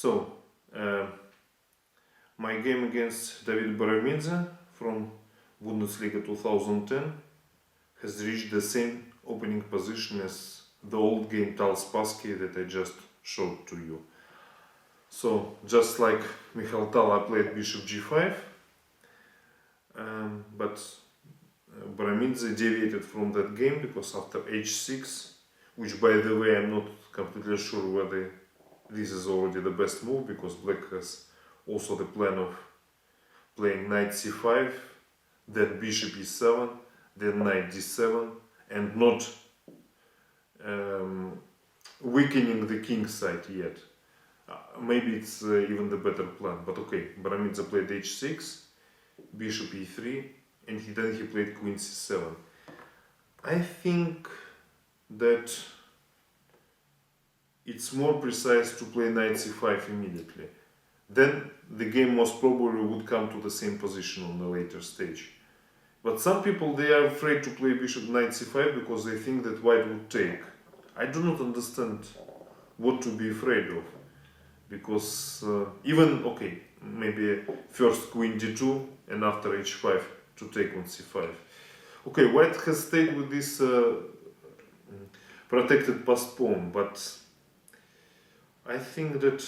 So, my game against David Baramidze from Bundesliga 2010 has reached the same opening position as the old game Tals Pasky that I just showed to you. So, just like Michal Tal, I played bishop g5, but Baramidze deviated from that game because after h6, which by the way I'm not completely sure whether this is already the best move, because black has also the plan of playing knight c5, then bishop e7, then knight d7, and not weakening the king side yet. Maybe it's even the better plan, but okay. Baramidze played h6, bishop e3, and then he played queen c7. I think that it's more precise to play knight c5 immediately. Then the game most probably would come to the same position on the later stage. But some people, they are afraid to play bishop knight c5 because they think that white would take. I do not understand what to be afraid of, because even, okay, maybe first queen d2 and after h5 to take on c5. Okay, white has stayed with this protected passed pawn, but I think that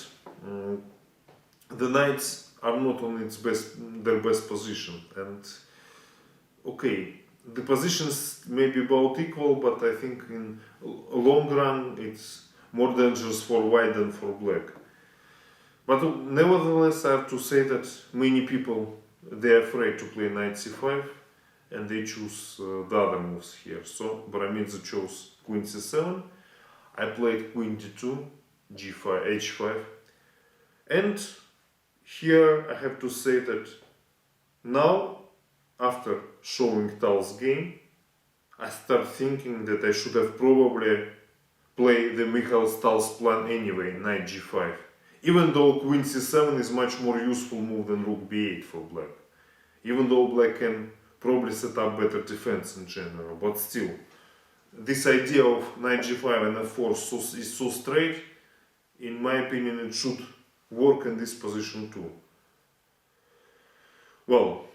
the knights are not on their best position, and okay, the positions may be about equal, but I think in a long run it's more dangerous for white than for black. But nevertheless, I have to say that many people, they are afraid to play knight c5 and they choose the other moves here. So Baramidze chose queen c7, I played queen d2, g5, h5, and here I have to say that now, after showing Tal's game, I start thinking that I should have probably played the Michal Tal's plan anyway, knight g5. Even though queen c7 is much more useful move than rook b8 for black. Even though black can probably set up better defense in general, but still, this idea of knight g5 and f4 is so straight. In my opinion, it should work in this position too. Well,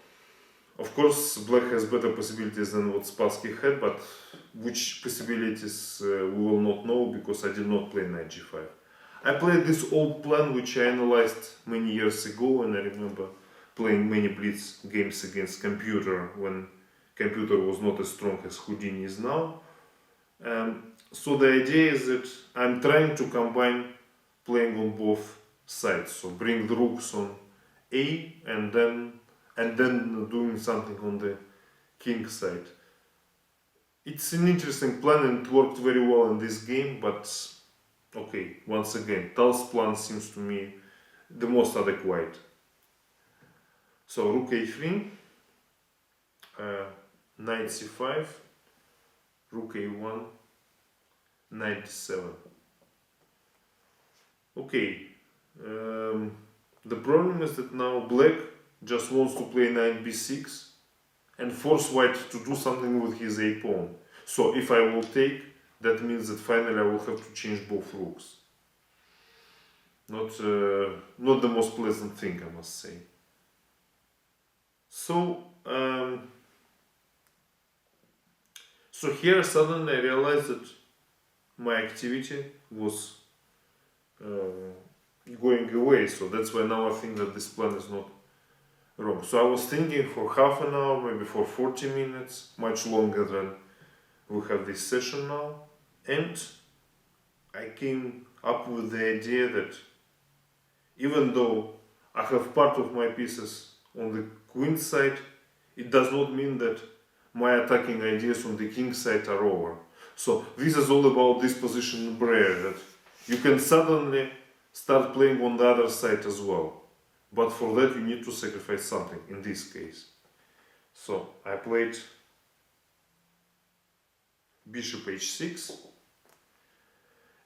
of course, black has better possibilities than what Spassky had, but which possibilities we will not know, because I did not play knight g5. I played this old plan which I analyzed many years ago, and I remember playing many blitz games against computer when computer was not as strong as Houdini is now. So the idea is that I'm trying to combine playing on both sides, so bring the rooks on A and then doing something on the king side. It's an interesting plan and it worked very well in this game, but okay, once again, Tal's plan seems to me the most adequate. So rook a3, knight c5, rook a1, knight d7. Okay, the problem is that now black just wants to play knight b6 and force white to do something with his a pawn. So if I will take, that means that finally I will have to change both rooks. Not the most pleasant thing, I must say. So here suddenly I realized that my activity was going away, so that's why now I think that this plan is not wrong. So I was thinking for half an hour, maybe for 40 minutes, much longer than we have this session now, and I came up with the idea that even though I have part of my pieces on the queen side, it does not mean that my attacking ideas on the king side are over. So this is all about this position in Breyer, that you can suddenly start playing on the other side as well. But for that you need to sacrifice something, in this case. So I played bishop h6,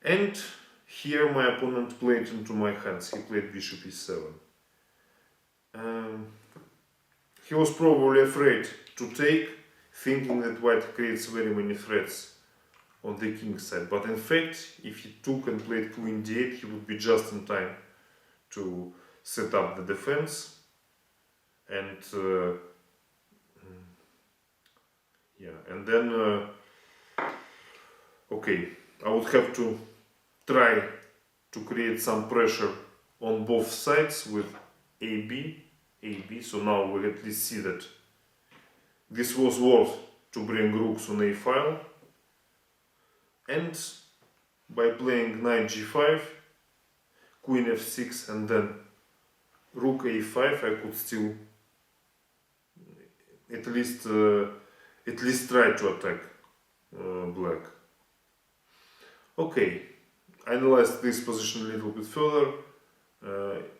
and here my opponent played into my hands, he played bishop e7. He was probably afraid to take, thinking that white creates very many threats on the king side, but in fact, if he took and played queen d8, he would be just in time to set up the defense, and then okay, I would have to try to create some pressure on both sides with AB. So now we at least see that this was worth to bring rooks on A file, and by playing knight G5, queen F6, and then rook A5, I could still at least try to attack black. Okay, analyze this position a little bit further.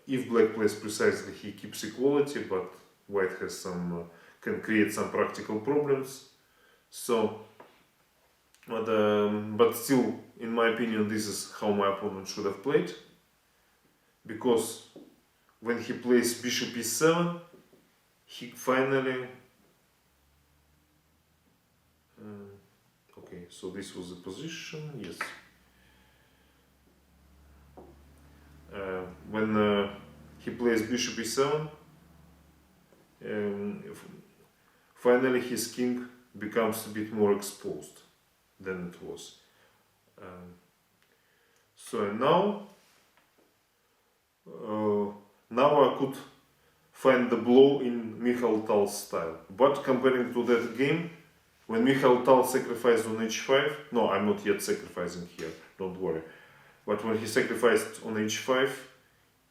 If black plays precisely, he keeps equality, but white has can create some practical problems. So, but still, in my opinion, this is how my opponent should have played, because when he plays bishop e7, he finally okay, so this was the position, yes. When he plays bishop e7, finally his king becomes a bit more exposed than it was. So now I could find the blow in Mikhail Tal's style. But comparing to that game, when Mikhail Tal sacrificed on h5, no, I'm not yet sacrificing here, don't worry. But when he sacrificed on h5,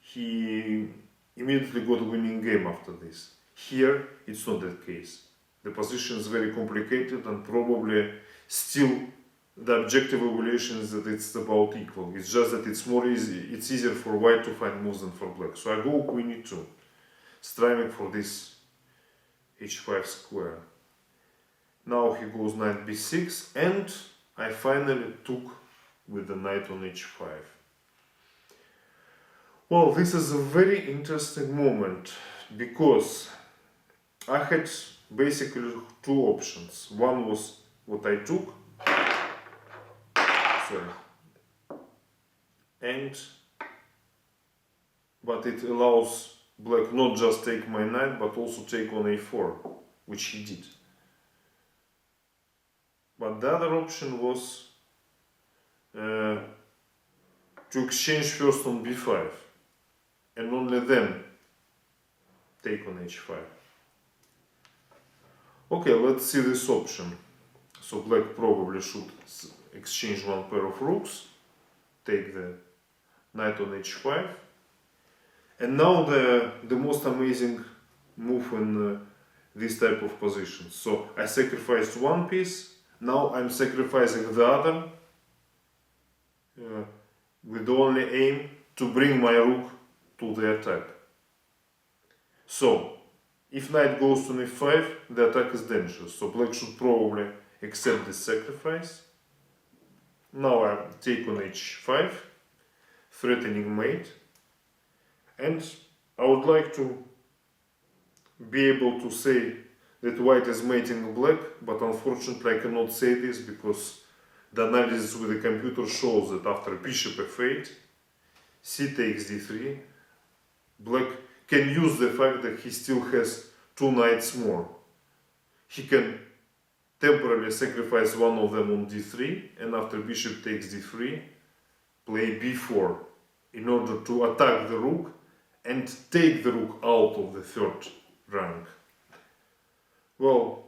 he immediately got a winning game after this. Here, it's not that case. The position is very complicated, and probably still the objective evaluation is that it's about equal. It's just that it's easier for white to find moves than for black. So I go queen e2, striving for this h5 square. Now he goes knight b6, and I finally took with the knight on h5. Well, this is a very interesting moment, because I had basically two options. One was what I took, but it allows black not just take my knight, but also take on a4, which he did. But the other option was to exchange first on b5, and only then take on h5. Okay, let's see this option. So black probably should exchange one pair of rooks, take the knight on h5, and now the most amazing move in this type of position. So I sacrificed one piece, now I'm sacrificing the other, with the only aim to bring my rook to the attack. So if knight goes to f5, the attack is dangerous, so black should probably accept this sacrifice. Now I take on h5, threatening mate, and I would like to be able to say that white is mating black, but unfortunately I cannot say this because the analysis with the computer shows that after bishop f8, c takes d3, black can use the fact that he still has two knights more. He can temporarily sacrifice one of them on d3, and after bishop takes d3, play b4 in order to attack the rook and take the rook out of the third rank. Well,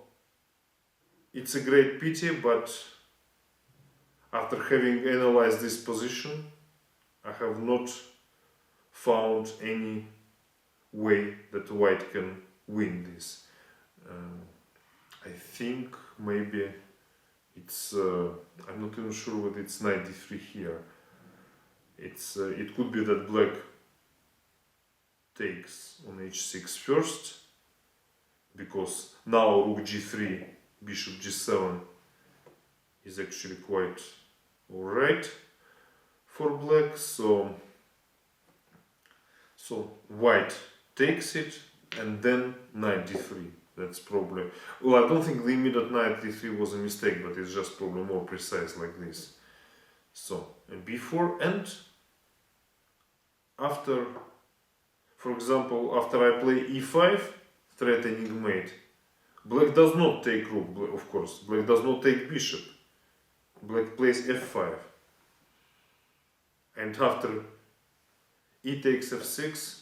it's a great pity, but after having analyzed this position, I have not found any way that white can win this. I think maybe it's, I'm not even sure whether it's knight d3 here. It could be that black takes on h6 first, because now rook g3, bishop g7 is actually quite alright for black. So white takes it, and then knight d3. That's probably, well, I don't think the immediate knight d3 was a mistake, but it's just probably more precise like this. So b4, and after For example, after I play e5, threatening mate, black does not take rook, of course. Black does not take bishop. Black plays f5. And after e takes f6,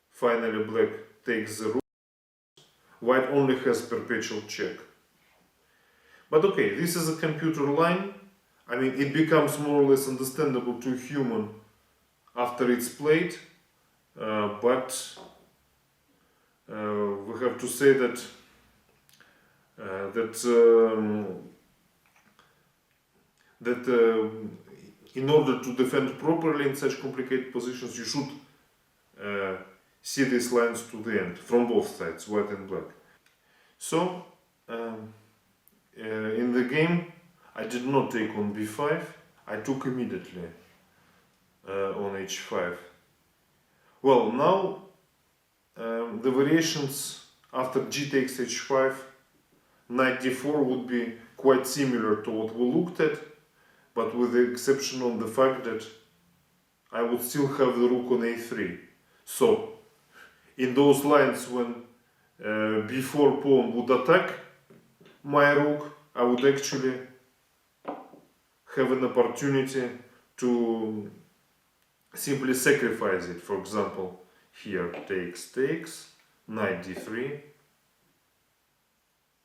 finally black takes the rook. White only has perpetual check. But okay, this is a computer line. I mean, it becomes more or less understandable to a human after it's played. But we have to say that in order to defend properly in such complicated positions, you should see these lines to the end from both sides, white and black. So in the game, I did not take on b5. I took immediately on h5. Well, now the variations after g takes h5, knight d4 would be quite similar to what we looked at, but with the exception of the fact that I would still have the rook on a3. So, in those lines when b4 pawn would attack my rook, I would actually have an opportunity to simply sacrifice it. For example, here takes, knight d3,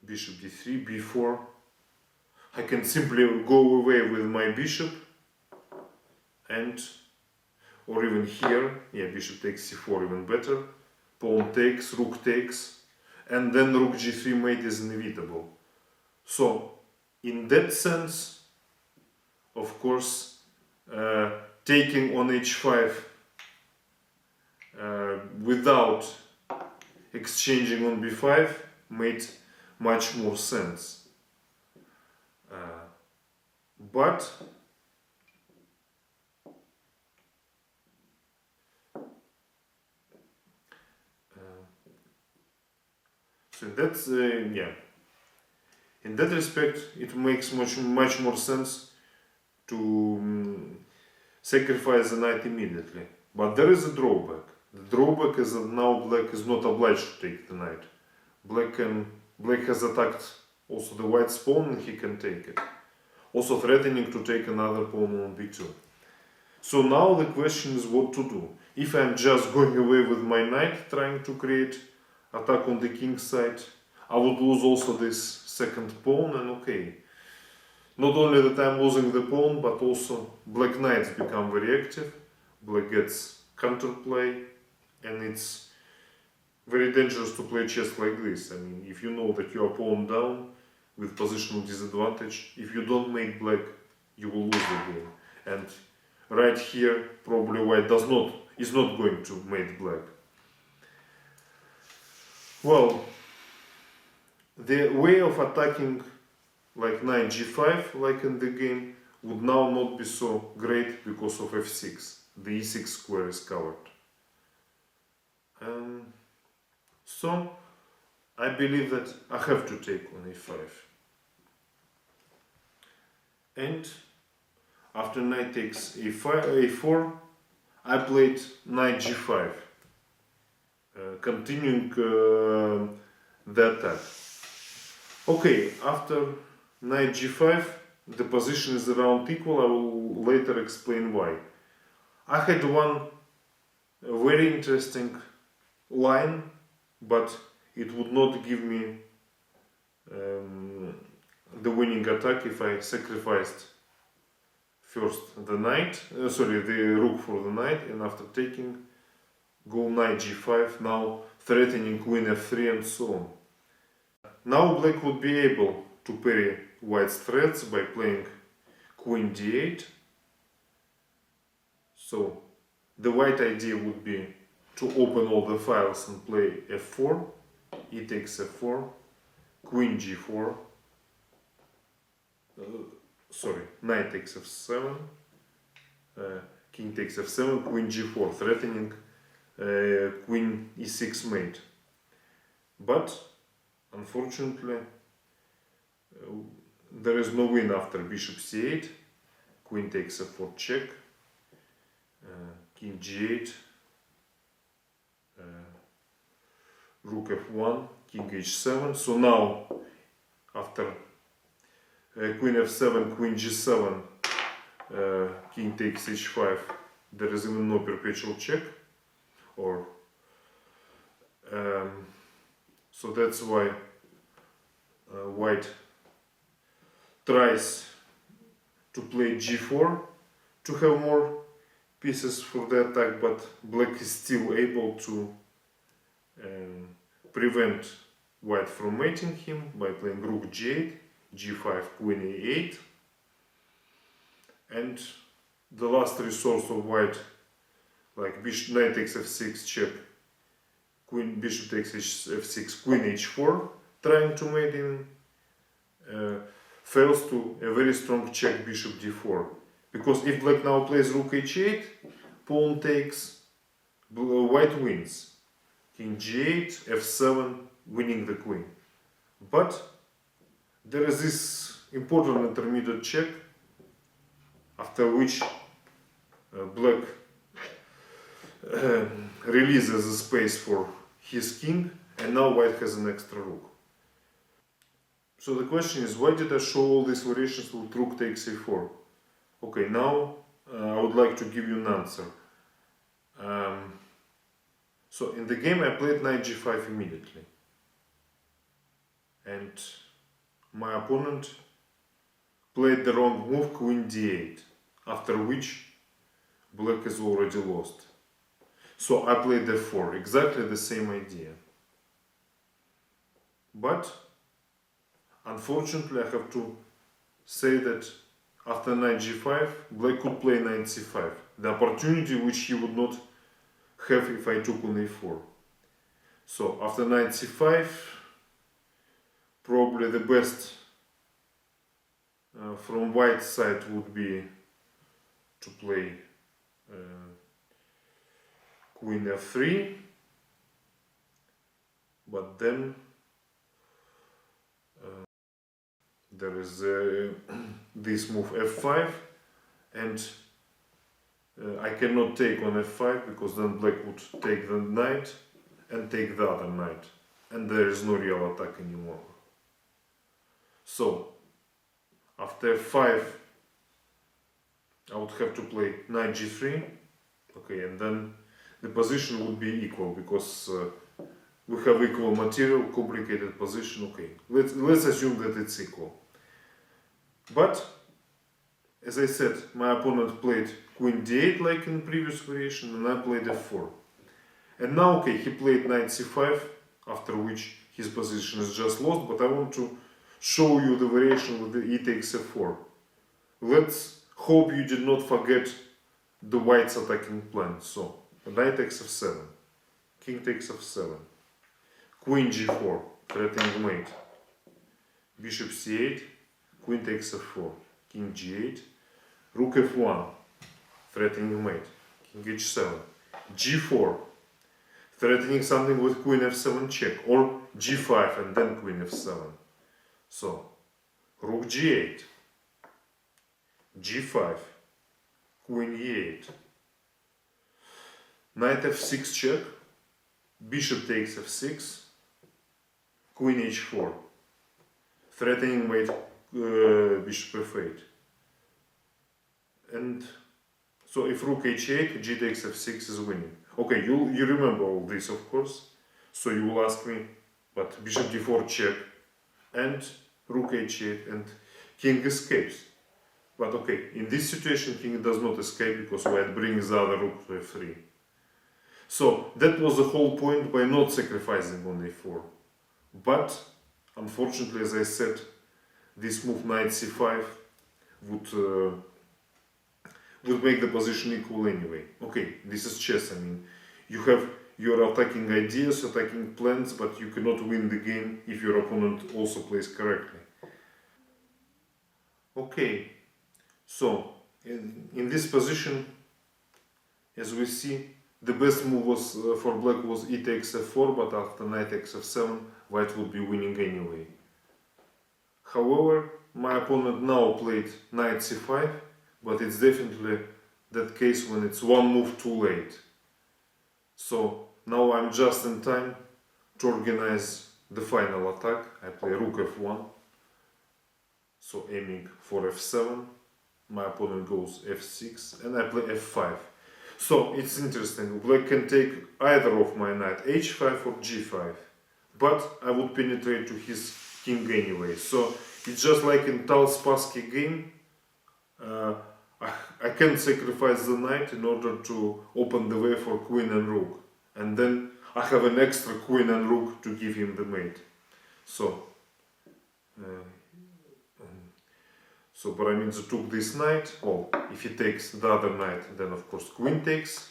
bishop d3, b4. I can simply go away with my bishop, and or even here, yeah, bishop takes c4, even better. Pawn takes, rook takes, and then rook g3 mate is inevitable. So, in that sense, of course, taking on h5 without exchanging on b5 made much more sense. But so that's yeah. In that respect, it makes much more sense to sacrifice the knight immediately. But there is a drawback. The drawback is that now black is not obliged to take the knight. Black has attacked also the white's pawn, and he can take it. Also threatening to take another pawn on b2. So now the question is what to do. If I'm just going away with my knight, trying to create attack on the king's side, I would lose also this second pawn, and okay. Not only that I'm losing the pawn, but also black knights become very active, black gets counterplay, and it's very dangerous to play chess like this. I mean, if you know that you are pawn down with positional disadvantage, if you don't make black, you will lose the game. And right here, probably white is not going to mate black. Well, the way of attacking like knight g5, like in the game, would now not be so great because of f6. The e6 square is covered. So, I believe that I have to take on a5. And after knight takes a4, I played knight g5, continuing the attack. Okay, after knight g5, the position is around equal. I will later explain why. I had one very interesting line, but it would not give me the winning attack if I sacrificed first the knight, the rook for the knight, and after taking, go knight g5, now threatening queen f3 and so on. Now black would be able to parry white's threats by playing queen d8. So the white idea would be to open all the files and play f4, e takes f4, queen g4, knight takes f7, king takes f7, queen g4, threatening queen e6 mate. But unfortunately, there is no win after bishop c8, queen takes f4 check, king g8, rook f1, king h7. So now, after queen f7, queen g7, king takes h5, there is even no perpetual check, or so that's why white tries to play g4 to have more pieces for the attack, but black is still able to prevent white from mating him by playing rook g8, g5, queen a8, and the last resource of white, like bishop, knight takes f6 check, queen, bishop takes f6, queen h4, trying to mate in, fails to a very strong check bishop d4, because if black now plays rook h8, pawn takes, white wins, king g8, f7, winning the queen. But there is this important intermediate check, after which black releases the space for his king, and now white has an extra rook. So the question is, why did I show all these variations with rook takes a4? Okay, now I would like to give you an answer. So in the game I played knight g5 immediately, and my opponent played the wrong move, queen d8, after which black is already lost. So I played f4, exactly the same idea. But unfortunately I have to say that after knight g5, black could play knight c5, the opportunity which he would not have if I took on a4. So after knight c5, probably the best from white side would be to play queen f3, but then there is this move f5, and I cannot take on f5 because then black would take the knight and take the other knight, and there is no real attack anymore. So after f5 I would have to play knight g3, okay, and then the position would be equal because we have equal material, complicated position. Okay, let's assume that it's equal. But as I said, my opponent played queen d8 like in previous variation, and I played f4. And now, okay, he played knight c5, after which his position is just lost, but I want to show you the variation with the e takes f4. Let's hope you did not forget the white's attacking plan. So, knight takes f7, king takes f7, queen g4, threatening mate, bishop c8, queen takes f4, king g8, rook f1, threatening mate, king h7, g4, threatening something with queen f7 check, or g5 and then queen f7. So, rook g8, g5, queen e8, knight f6 check, bishop takes f6, queen h4, threatening mate, bishop f8. And so if rook h8, g takes f6 is winning. Okay, you remember all this, of course. So you will ask me, but bishop d4 check, and rook h8, and king escapes. But okay, in this situation king does not escape because white brings the other rook to f3. So that was the whole point by not sacrificing on a4. But unfortunately, as I said, this move knight c5 would make the position equal anyway. Okay, this is chess. I mean, you have your attacking ideas, attacking plans, but you cannot win the game if your opponent also plays correctly. Okay, so in this position, as we see, the best move was for black was e takes f4, but after knight takes f7, white would be winning anyway. However, my opponent now played knight c5, but it's definitely that case when it's one move too late. So now I'm just in time to organize the final attack, I play rook f1, so aiming for f7. My opponent goes f6, and I play f5. So it's interesting. Black can take either of my knight, h5 or g5, but I would penetrate to his king anyway. So it's just like in Tal Spassky game. I can sacrifice the knight in order to open the way for queen and rook, and then I have an extra queen and rook to give him the mate. So Baramidze took this knight. Well, if he takes the other knight, then of course queen takes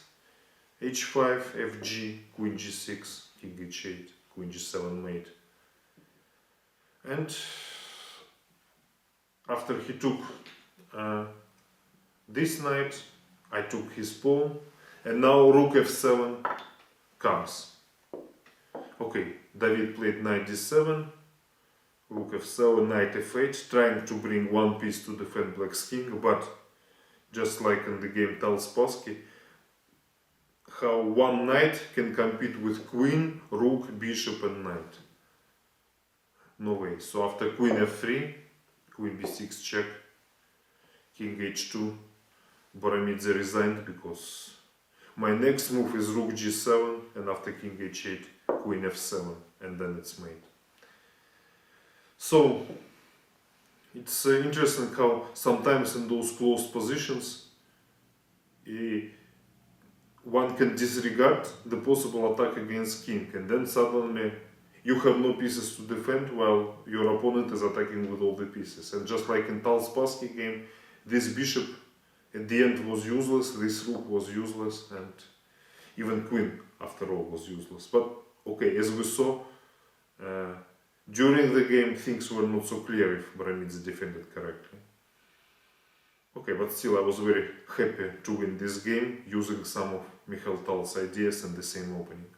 h5, fg, queen g6, king h8, queen g7 mate. And after he took this knight, I took his pawn, and now rook f7 comes. Okay, David played knight d7, rook f7, knight f8, trying to bring one piece to defend black's king, but just like in the game Tal Spassky, how one knight can compete with queen, rook, bishop and knight. No way. So after queen f3, queen b6 check, king h2, Baramidze resigned because my next move is rook g7, and after king h8, queen f7, and then it's mate. So it's interesting how sometimes in those close positions one can disregard the possible attack against king, and then suddenly you have no pieces to defend while your opponent is attacking with all the pieces. And just like in Tal Spassky game, this bishop at the end was useless, this rook was useless, and even queen after all was useless. But okay, as we saw, during the game things were not so clear if Baramidze defended correctly. Okay, but still I was very happy to win this game using some of Mikhail Tal's ideas in the same opening.